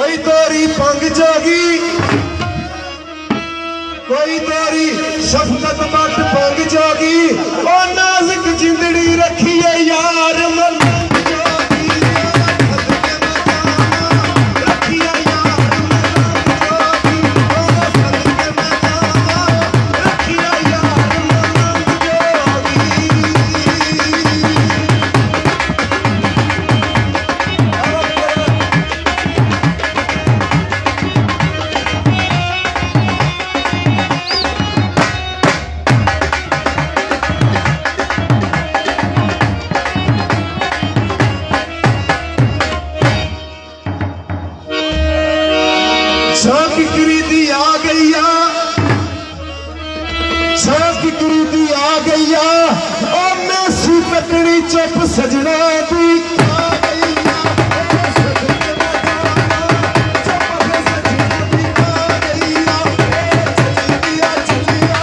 कोई तोरी पंग जोगी, कोई तोरी शफकत बट पंग जोगी, ओ नाजुक जिंदड़ी रखी है यार मलंग जोगी, रखी है यार मलंग जोगी, ओ सदके मैं जावा, रखी है यार मलंग की करीदी आ गईया, की करीदी आ गईया, ओ मैं सी तकड़ी चुप सजना दी आ गईया, सदके मैं जावा, चुप सजना दी आ गईया, चलिया चलिया,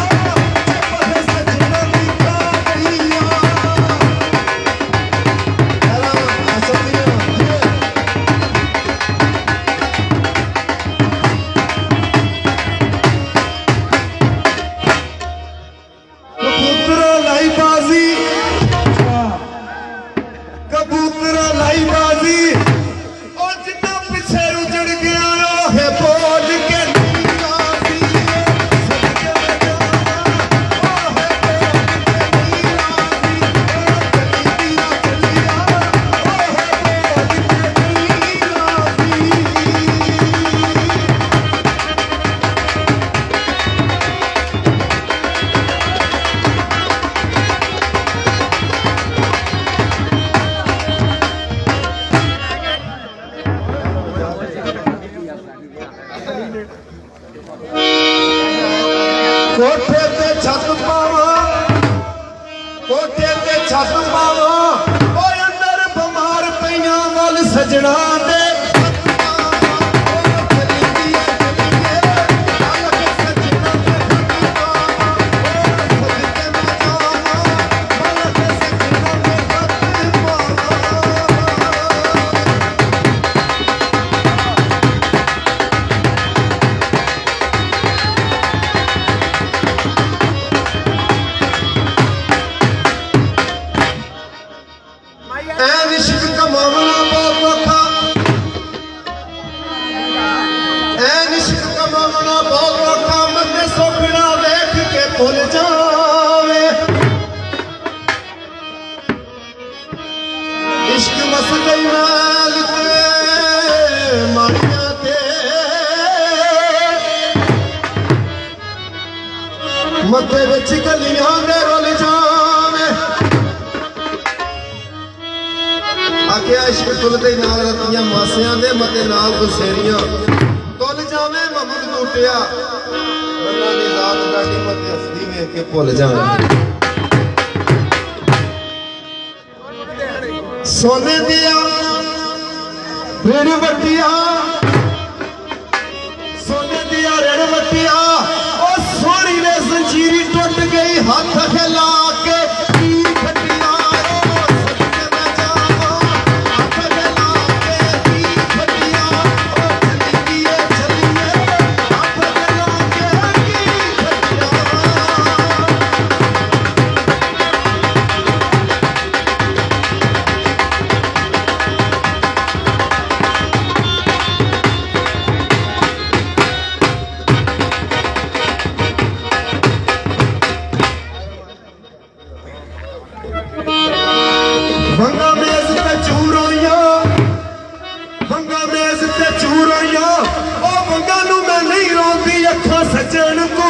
चुप सजना दी आ गईया। कबूतरा लाई बाजी, और जितना पीछे उजड़ गया है बोल के नहीं राजी, सदके मैं जावा, ओ है बोल के नहीं राजी, चलिया चलिया, ओ है बोल के नहीं कोठे ते छत पावा, कोठे ते छत पावा, ओ अंदर बमार पईयां वल सजना दे इश्क कमावना बहुत औखा, इश्क कमावना बहुत औखा, मते सोखना देख के भुल जावे, इश्क मस गई नाल ते माड़ियां ते मते विच गलियां दे रुल जावे, आखिया इश्क तुलते नाल रतियां मासियां दे मते नाल गुसेरियां तुल जावे महमूद बूटिया, अल्लाह दी जात डाडी मते हसदी वेख के भुल जावे, सोने दिया रेड़ वटिया, सोने दिया रेड़ वटिया, ओ सोनी ने जंजीरी टुट गई हाथ हिला के तीर खटिया, सदके मैं जावा, हाथ हिला के तीर खटिया, ओ चलिए चलिए, हाथ हिला के तीर खटिया। भंगा मेज ते चूर होइया, भंगा मेज ते चूर होइया, ओ भंगा नू मैं नहीं रोंदी अखां सजन को